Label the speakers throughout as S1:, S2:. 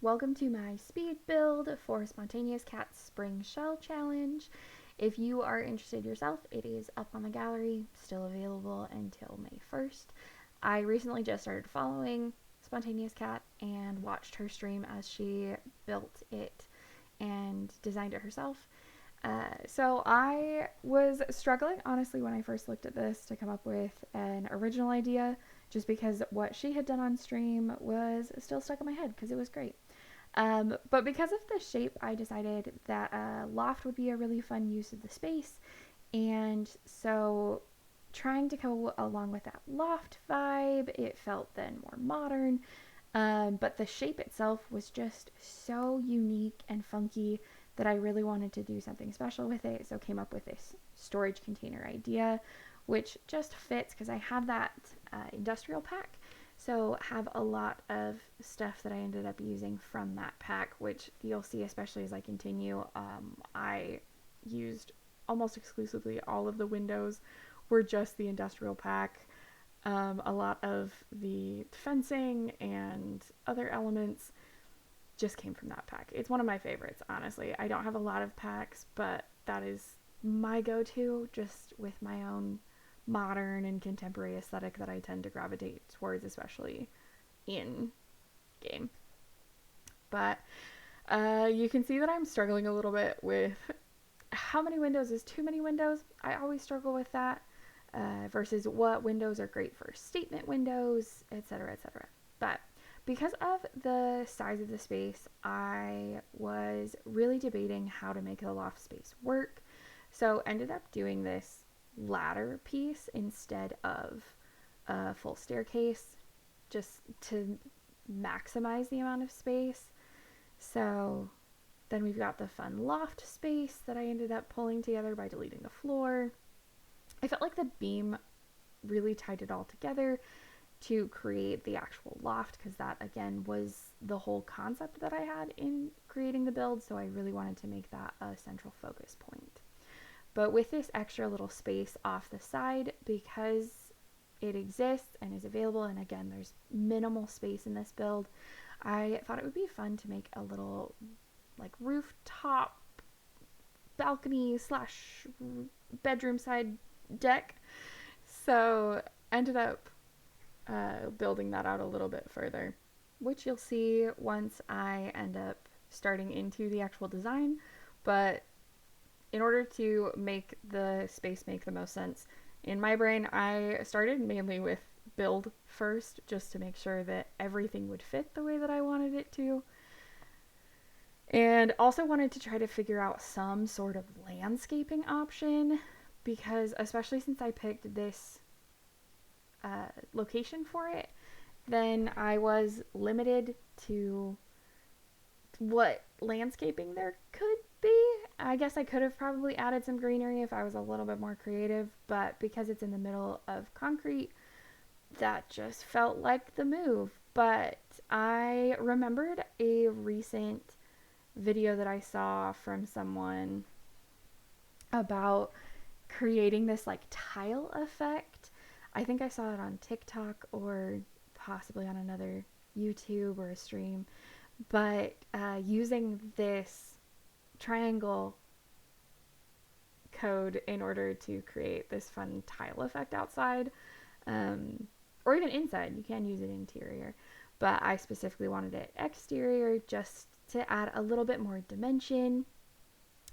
S1: Welcome to my speed build for Spontaneous Cat's Spring Shell Challenge. If you are interested yourself, it is up on the gallery, still available until May 1st. I recently just started following Spontaneous Cat and watched her stream as she built it and designed it herself. So I was struggling, honestly, when I first looked at this to come up with an original idea, just because what she had done on stream was still stuck in my head because it was great. But because of the shape, I decided that a loft would be a really fun use of the space. And so, trying to go along with that loft vibe, it felt then more modern. But the shape itself was just so unique and funky that I really wanted to do something special with it. So, came up with this storage container idea, which just fits because I have that industrial pack. So have a lot of stuff that I ended up using from that pack, which you'll see especially as I continue. I used almost exclusively all of the windows were just the industrial pack. A lot of the fencing and other elements just came from that pack. It's one of my favorites, honestly. I don't have a lot of packs, but that is my go-to just with my own modern and contemporary aesthetic that I tend to gravitate towards, especially in game. But you can see that I'm struggling a little bit with how many windows is too many windows. I always struggle with that versus what windows are great for statement windows, etc., etc. But because of the size of the space, I was really debating how to make the loft space work. So ended up doing this ladder piece instead of a full staircase just to maximize the amount of space. So then we've got the fun loft space that I ended up pulling together by deleting the floor. I felt like the beam really tied it all together to create the actual loft because that again was the whole concept that I had in creating the build, so I really wanted to make that a central focus point. But with this extra little space off the side, because it exists and is available, and again, there's minimal space in this build, I thought it would be fun to make a little like rooftop balcony slash bedroom side deck. So ended up building that out a little bit further, which you'll see once I end up starting into the actual design. But in order to make the space make the most sense, in my brain, I started mainly with build first, just to make sure that everything would fit the way that I wanted it to. And also wanted to try to figure out some sort of landscaping option because, especially since I picked this location for it, then I was limited to what landscaping there could be. I guess I could have probably added some greenery if I was a little bit more creative, but because it's in the middle of concrete, that just felt like the move. But I remembered a recent video that I saw from someone about creating this like tile effect. I think I saw it on TikTok or possibly on another YouTube or a stream, but using this triangle code in order to create this fun tile effect outside, or even inside. You can use it interior, but I specifically wanted it exterior just to add a little bit more dimension,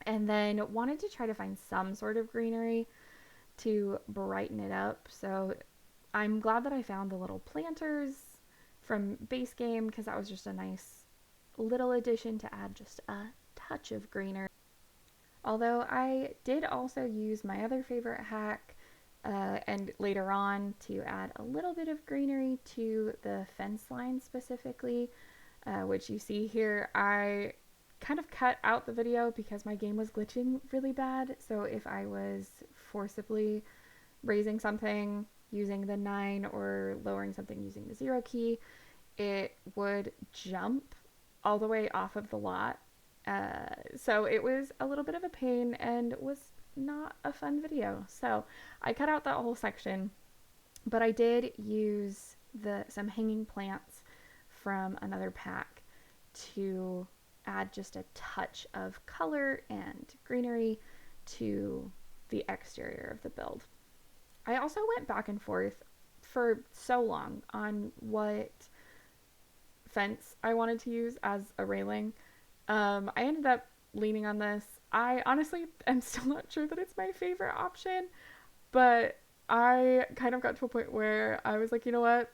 S1: and then wanted to try to find some sort of greenery to brighten it up. So I'm glad that I found the little planters from base game because that was just a nice little addition to add just a touch of greenery. Although I did also use my other favorite hack and later on to add a little bit of greenery to the fence line specifically, which you see here. I kind of cut out the video because my game was glitching really bad. So if I was forcibly raising something using the 9 or lowering something using the 0 key, it would jump all the way off of the lot. So it was a little bit of a pain and was not a fun video. So I cut out that whole section, but I did use some hanging plants from another pack to add just a touch of color and greenery to the exterior of the build. I also went back and forth for so long on what fence I wanted to use as a railing. I ended up leaning on this. I honestly am still not sure that it's my favorite option, but I kind of got to a point where I was like, you know what?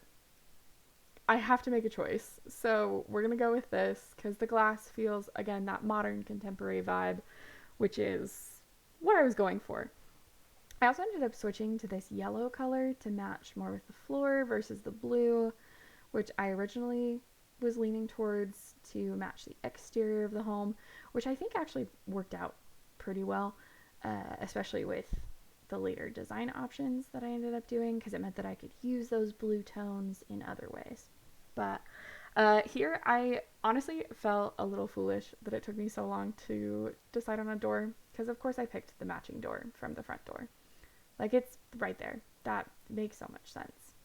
S1: I have to make a choice. So we're going to go with this because the glass feels, again, that modern contemporary vibe, which is what I was going for. I also ended up switching to this yellow color to match more with the floor versus the blue, which I originally was leaning towards to match the exterior of the home, which I think actually worked out pretty well, especially with the later design options that I ended up doing, because it meant that I could use those blue tones in other ways. But here I honestly felt a little foolish that it took me so long to decide on a door, because of course I picked the matching door from the front door. Like, it's right there. That makes so much sense.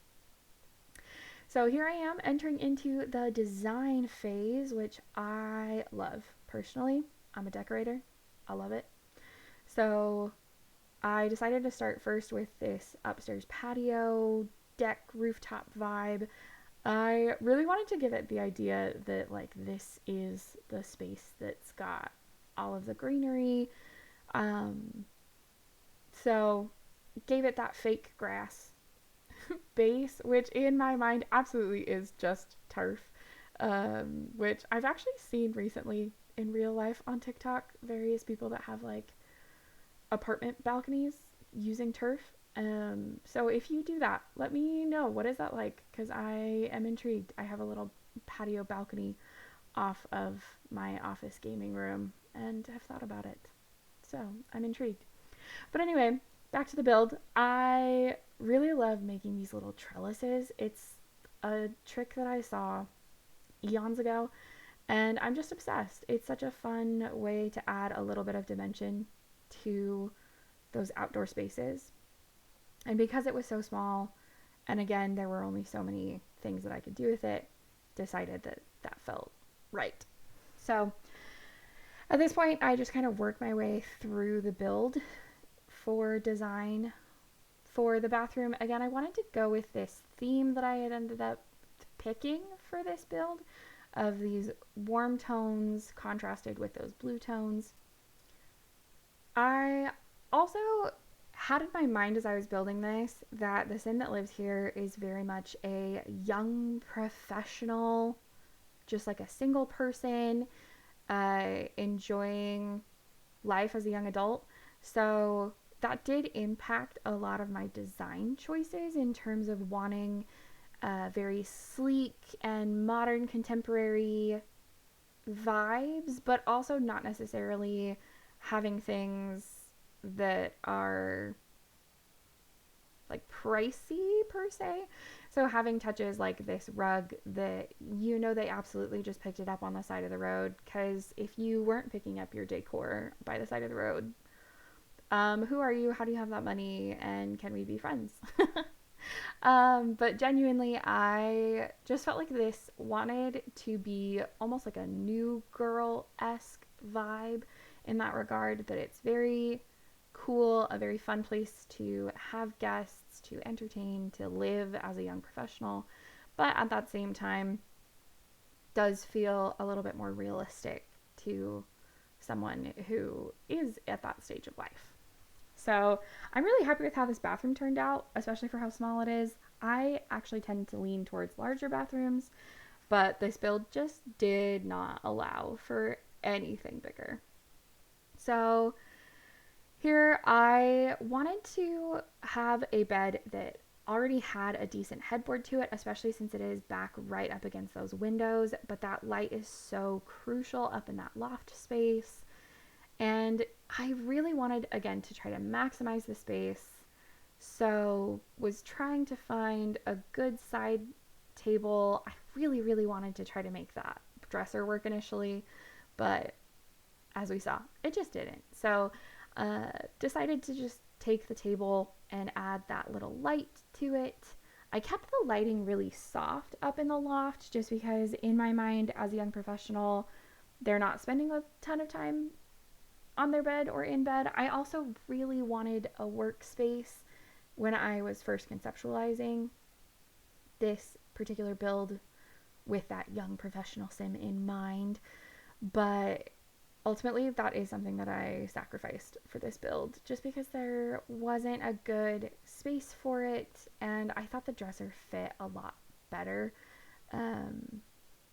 S1: So here I am entering into the design phase, which I love. Personally, I'm a decorator. I love it. So I decided to start first with this upstairs patio, deck, rooftop vibe. I really wanted to give it the idea that, like, this is the space that's got all of the greenery. So gave it that fake grass base, which in my mind absolutely is just turf, which I've actually seen recently in real life on TikTok. Various people that have like apartment balconies using turf. So if you do that, let me know. What is that like? Because I am intrigued. I have a little patio balcony off of my office gaming room and have thought about it. So I'm intrigued. But anyway, back to the build. I really love making these little trellises. It's a trick that I saw eons ago, and I'm just obsessed. It's such a fun way to add a little bit of dimension to those outdoor spaces. And because it was so small, and again, there were only so many things that I could do with it, decided that that felt right. So at this point, I just kind of worked my way through the build for design for the bathroom. Again, I wanted to go with this theme that I had ended up picking for this build of these warm tones contrasted with those blue tones. I also had in my mind as I was building this that the Sim that lives here is very much a young professional, just like a single person, enjoying life as a young adult. So that did impact a lot of my design choices in terms of wanting very sleek and modern contemporary vibes, but also not necessarily having things that are like pricey per se. So having touches like this rug that you know they absolutely just picked it up on the side of the road, because if you weren't picking up your decor by the side of the road, who are you? How do you have that money? And can we be friends? But genuinely, I just felt like this wanted to be almost like a new girl-esque vibe in that regard, that it's very cool, a very fun place to have guests, to entertain, to live as a young professional, but at that same time does feel a little bit more realistic to someone who is at that stage of life. So I'm really happy with how this bathroom turned out, especially for how small it is. I actually tend to lean towards larger bathrooms, but this build just did not allow for anything bigger. So here I wanted to have a bed that already had a decent headboard to it, especially since it is back right up against those windows, but that light is so crucial up in that loft space. And I really wanted, again, to try to maximize the space. So was trying to find a good side table. I really, really wanted to try to make that dresser work initially, but as we saw, it just didn't. So decided to just take the table and add that little light to it. I kept the lighting really soft up in the loft just because, in my mind, as a young professional, they're not spending a ton of time on their bed or in bed. I also really wanted a workspace when I was first conceptualizing this particular build with that young professional sim in mind. But ultimately, that is something that I sacrificed for this build just because there wasn't a good space for it, and I thought the dresser fit a lot better. Um,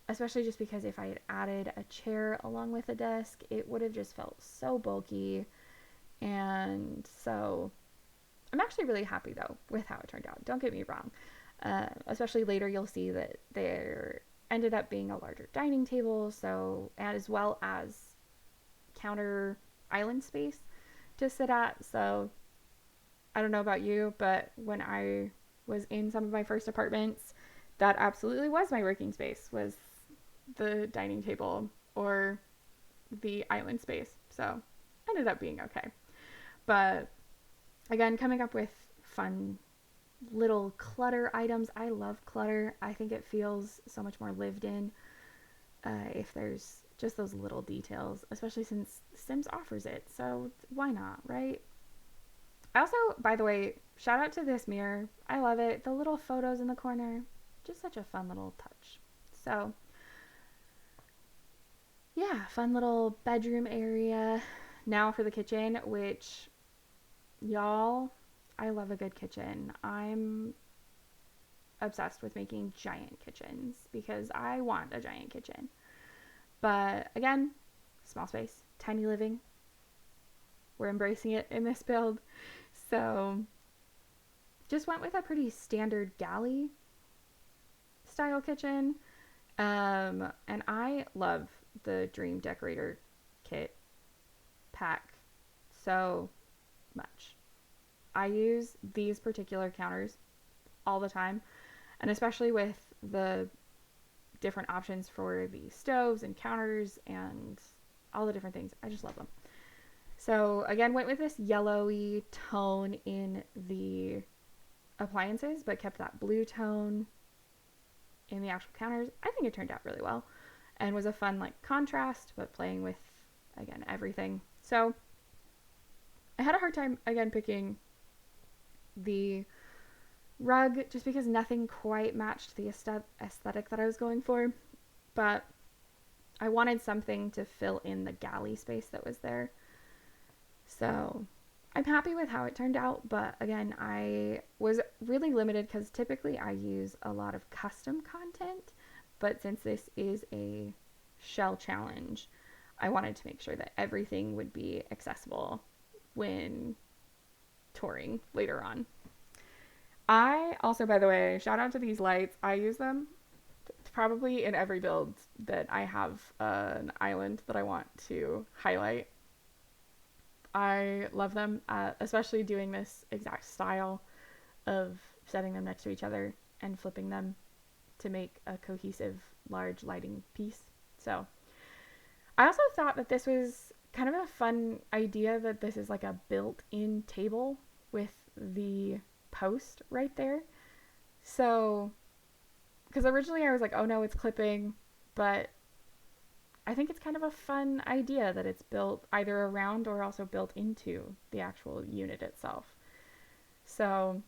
S1: Especially just because if I had added a chair along with a desk, it would have just felt so bulky. And so I'm actually really happy though with how it turned out. Don't get me wrong. Especially later, you'll see that there ended up being a larger dining table, so as well as counter island space to sit at. So I don't know about you, but when I was in some of my first apartments, that absolutely was my working space, was the dining table or the island space. So ended up being okay. But again, coming up with fun little clutter items. I love clutter. I think it feels so much more lived in if there's just those little details, especially since Sims offers it. So why not, right? I also, by the way, shout out to this mirror. I love it. The little photos in the corner, just such a fun little touch. So yeah, fun little bedroom area. Now for the kitchen, which, y'all, I love a good kitchen. I'm obsessed with making giant kitchens because I want a giant kitchen. But again, small space, tiny living. We're embracing it in this build. So just went with a pretty standard galley style kitchen. And I love the Dream Decorator kit pack so much. I use these particular counters all the time, and especially with the different options for the stoves and counters and all the different things. I just love them. So again, went with this yellowy tone in the appliances, but kept that blue tone in the actual counters. I think it turned out really well and was a fun like contrast, but playing with, again, everything. So I had a hard time again picking the rug just because nothing quite matched the aesthetic that I was going for, but I wanted something to fill in the galley space that was there. So I'm happy with how it turned out, but again, I was really limited because typically I use a lot of custom content, but since this is a shell challenge, I wanted to make sure that everything would be accessible when touring later on. I also, by the way, shout out to these lights. I use them probably in every build that I have an island that I want to highlight. I love them, especially doing this exact style of setting them next to each other and flipping them to make a cohesive, large lighting piece. So I also thought that this was kind of a fun idea that this is like a built-in table with the post right there. So, because originally I was like, oh no, it's clipping, but I think it's kind of a fun idea that it's built either around or also built into the actual unit itself. So,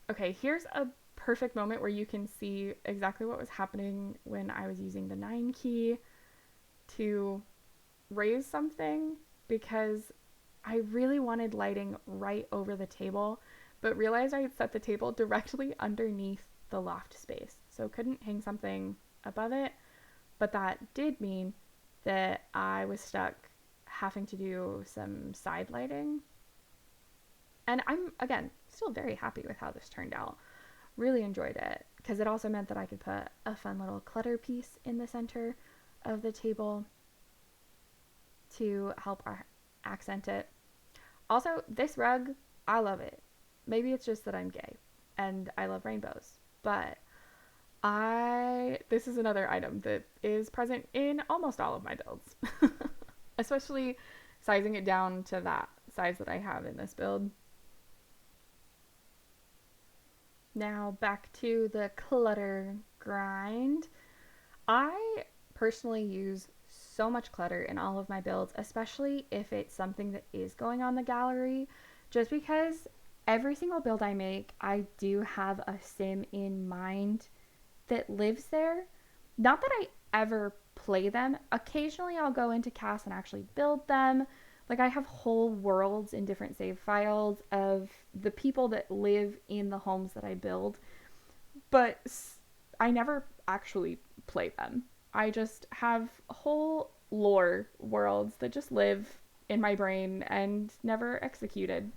S1: okay, here's a perfect moment where you can see exactly what was happening when I was using the 9 key to raise something, because I really wanted lighting right over the table, but realized I had set the table directly underneath the loft space, so couldn't hang something above it. But that did mean that I was stuck having to do some side lighting. And I'm, again, still very happy with how this turned out. Really enjoyed it because it also meant that I could put a fun little clutter piece in the center of the table to help accent it. Also, this rug, I love it. Maybe it's just that I'm gay and I love rainbows, but this is another item that is present in almost all of my builds, especially sizing it down to that size that I have in this build. Now back to the clutter grind. I personally use so much clutter in all of my builds, especially if it's something that is going on the gallery, just because every single build I make, I do have a sim in mind that lives there. Not that I ever play them. Occasionally I'll go into CAS and actually build them. Like I have whole worlds in different save files of the people that live in the homes that I build, but I never actually play them. I just have whole lore worlds that just live in my brain and never executed.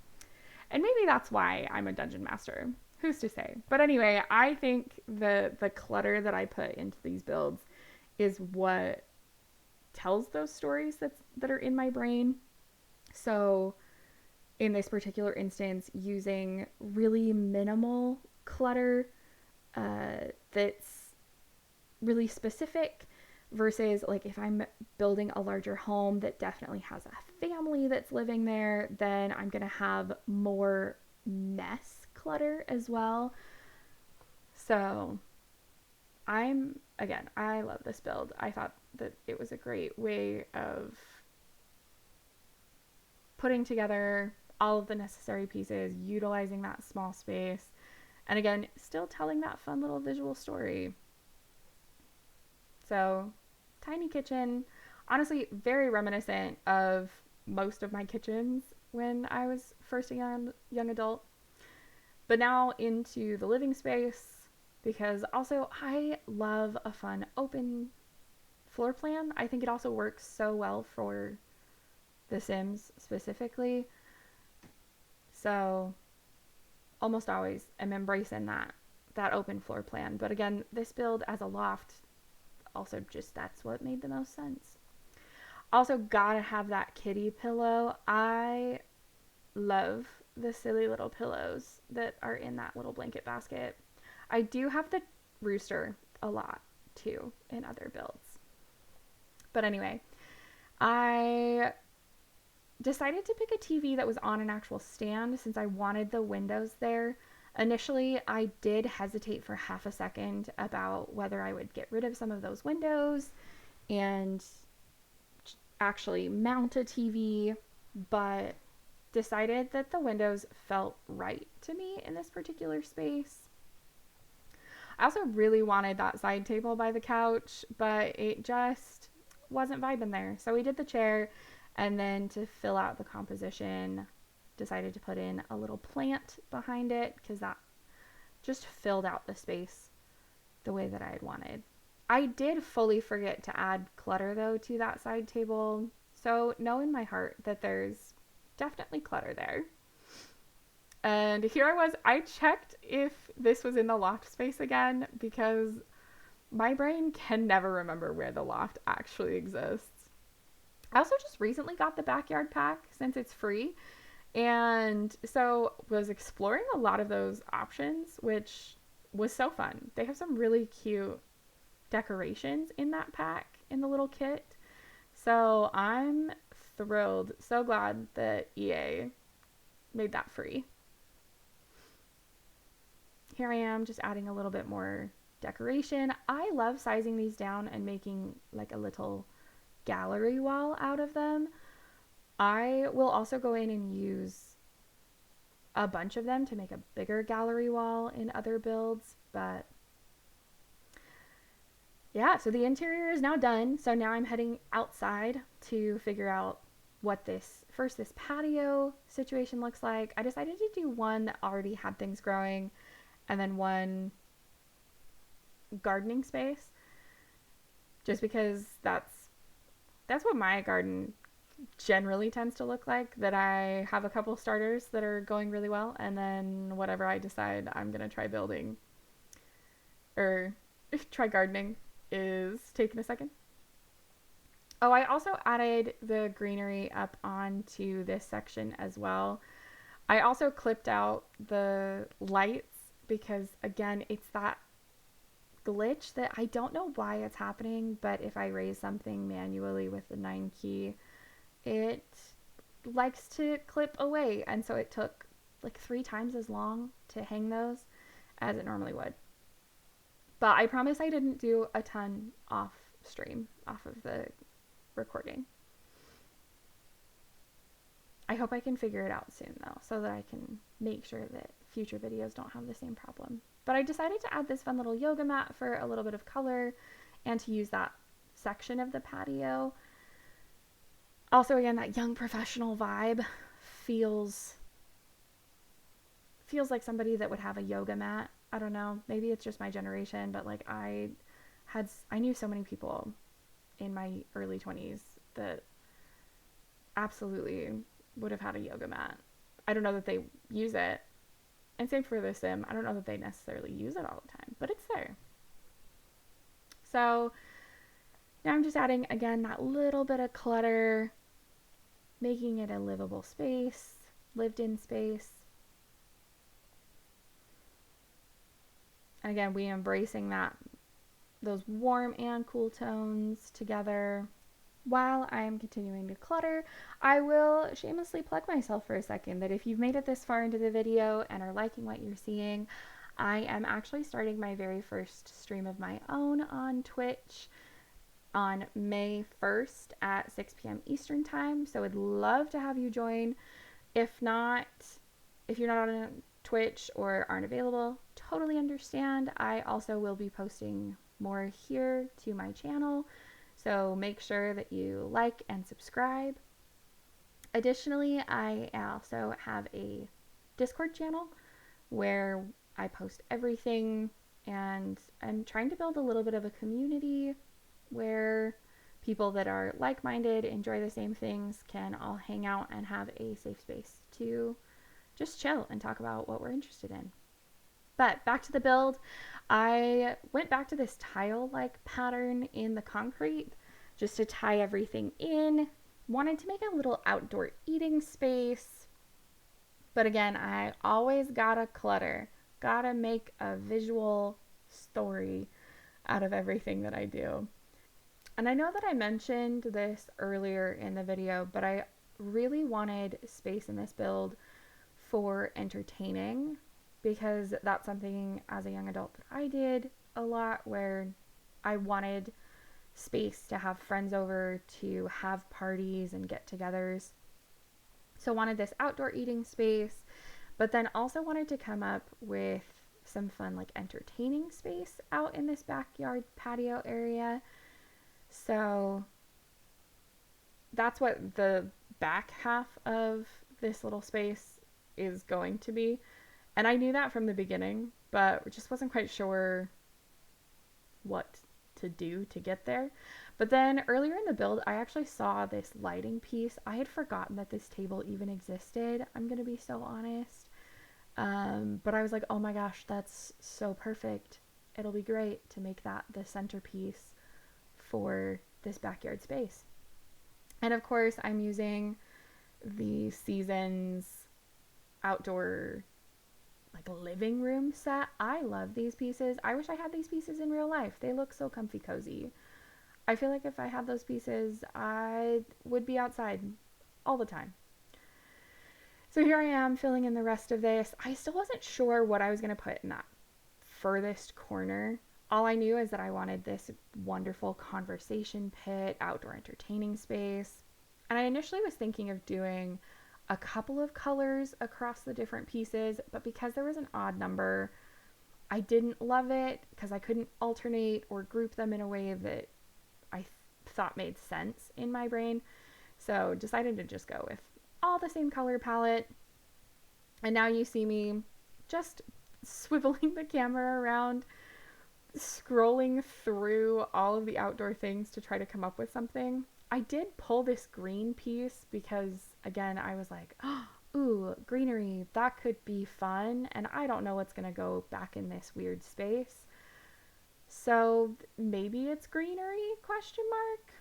S1: And maybe that's why I'm a dungeon master. Who's to say? But anyway, I think the clutter that I put into these builds is what tells those stories that are in my brain. So in this particular instance, using really minimal clutter that's really specific versus like if I'm building a larger home that definitely has a family that's living there, then I'm going to have more mess clutter as well. So I love this build. I thought that it was a great way of putting together all of the necessary pieces, utilizing that small space, and again, still telling that fun little visual story. So, tiny kitchen, honestly, very reminiscent of most of my kitchens when I was first a young adult. But now into the living space because also I love a fun open floor plan. I think it also works so well for The Sims specifically. So almost always am embracing that open floor plan. But again, this build as a loft also just that's what made the most sense. Also gotta have that kitty pillow. I love the silly little pillows that are in that little blanket basket. I do have the rooster a lot too in other builds. But anyway, I decided to pick a TV that was on an actual stand since I wanted the windows there. Initially, I did hesitate for half a second about whether I would get rid of some of those windows and actually mount a TV, but decided that the windows felt right to me in this particular space. I also really wanted that side table by the couch, but it just wasn't vibing there. So we did the chair, and then to fill out the composition, decided to put in a little plant behind it because that just filled out the space the way that I had wanted. I did fully forget to add clutter though to that side table, so know in my heart that there's definitely clutter there. And here I checked if this was in the loft space again because my brain can never remember where the loft actually exists. I also just recently got the backyard pack since it's free. And so was exploring a lot of those options, which was so fun. They have some really cute decorations in that pack in the little kit. So I'm thrilled. So glad that EA made that free. Here I am just adding a little bit more decoration. I love sizing these down and making like a little gallery wall out of them. I will also go in and use a bunch of them to make a bigger gallery wall in other builds, but yeah, so the interior is now done. So now I'm heading outside to figure out what this patio situation looks like. I decided to do one that already had things growing and then one gardening space just because that's what my garden generally tends to look like, that I have a couple starters that are going really well and then whatever I decide I'm going to try building or try gardening is taking a second. Oh, I also added the greenery up onto this section as well. I also clipped out the lights because again, it's that glitch that I don't know why it's happening, but if I raise something manually with the 9 key, it likes to clip away. And so it took like 3 times as long to hang those. as it normally would. But I promise I didn't do a ton off stream, off of the recording. I hope I can figure it out soon though, so that I can make sure that future videos don't have the same problem. But I decided to add this fun little yoga mat for a little bit of color and to use that section of the patio. Also, again, that young professional vibe feels like somebody that would have a yoga mat. I don't know, maybe it's just my generation, but like I knew so many people in my early 20s that absolutely would have had a yoga mat. I don't know that they use it. And same for the sim. I don't know that they necessarily use it all the time, but it's there. So now I'm just adding, again, that little bit of clutter, making it a livable space, lived in space. And again, we embracing those warm and cool tones together. While I'm continuing to clutter, I will shamelessly plug myself for a second that if you've made it this far into the video and are liking what you're seeing, I am actually starting my very first stream of my own on Twitch on May 1st at 6 p.m. Eastern Time. So I'd love to have you join. If not, if you're not on Twitch or aren't available, totally understand. I also will be posting more here to my channel. So make sure that you like and subscribe. Additionally, I also have a Discord channel where I post everything, and I'm trying to build a little bit of a community where people that are like-minded, enjoy the same things, can all hang out and have a safe space to just chill and talk about what we're interested in. But back to the build, I went back to this tile-like pattern in the concrete just to tie everything in. Wanted to make a little outdoor eating space. But again, I always gotta clutter. Gotta make a visual story out of everything that I do. And I know that I mentioned this earlier in the video, but I really wanted space in this build for entertaining, because that's something as a young adult that I did a lot, where I wanted space to have friends over, to have parties and get-togethers. So wanted this outdoor eating space, but then also wanted to come up with some fun like entertaining space out in this backyard patio area. So that's what the back half of this little space is going to be. And I knew that from the beginning, but just wasn't quite sure what to do to get there. But then earlier in the build, I actually saw this lighting piece. I had forgotten that this table even existed, I'm gonna be so honest. But I was like, oh my gosh, that's so perfect. It'll be great to make that the centerpiece for this backyard space. And of course, I'm using the Seasons outdoor like living room set. I love these pieces. I wish I had these pieces in real life. They look so comfy cozy. I feel like if I had those pieces, I would be outside all the time. So here I am filling in the rest of this. I still wasn't sure what I was going to put in that furthest corner. All I knew is that I wanted this wonderful conversation pit, outdoor entertaining space. And I initially was thinking of doing a couple of colors across the different pieces, but because there was an odd number, I didn't love it because I couldn't alternate or group them in a way that I thought made sense in my brain. So decided to just go with all the same color palette. And now you see me just swiveling the camera around, scrolling through all of the outdoor things to try to come up with something. I did pull this green piece because, again, I was like, oh, ooh, greenery, that could be fun. And I don't know what's going to go back in this weird space. So maybe it's greenery, question mark.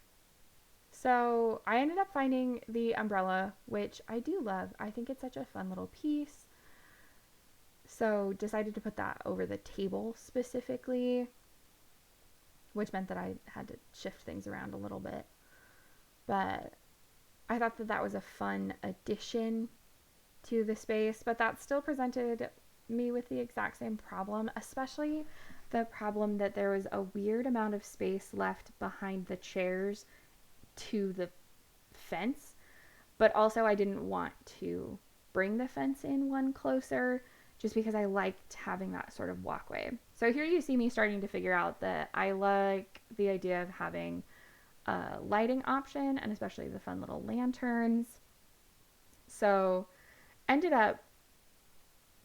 S1: So I ended up finding the umbrella, which I do love. I think it's such a fun little piece. So decided to put that over the table specifically, which meant that I had to shift things around a little bit. But I thought that that was a fun addition to the space, but that still presented me with the exact same problem, especially the problem that there was a weird amount of space left behind the chairs to the fence, but also I didn't want to bring the fence in one closer just because I liked having that sort of walkway. So here you see me starting to figure out that I like the idea of having a lighting option, and especially the fun little lanterns. So ended up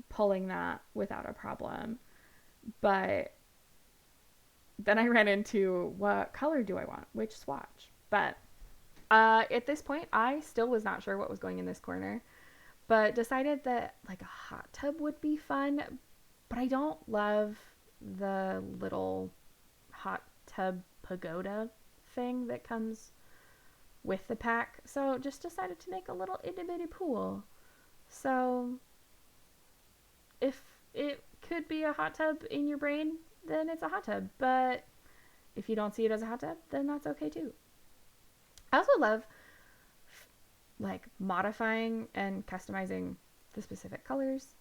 S1: pulling that without a problem. But then I ran into what color do I want, which swatch. But at this point, I still was not sure what was going in this corner, but decided that like a hot tub would be fun. But I don't love the little hot tub pagoda thing that comes with the pack. So just decided to make a little itty bitty pool. So if it could be a hot tub in your brain, then it's a hot tub. But if you don't see it as a hot tub, then that's okay too. I also love like modifying and customizing the specific colors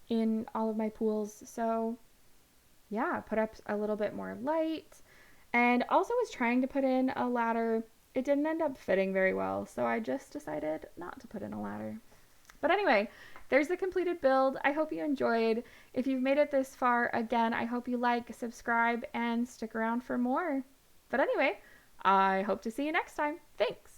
S1: in all of my pools. So yeah, put up a little bit more light, and also was trying to put in a ladder. It didn't end up fitting very well, so I just decided not to put in a ladder. But anyway, there's the completed build. I hope you enjoyed. If you've made it this far, again, I hope you like, subscribe, and stick around for more. But anyway, I hope to see you next time. Thanks.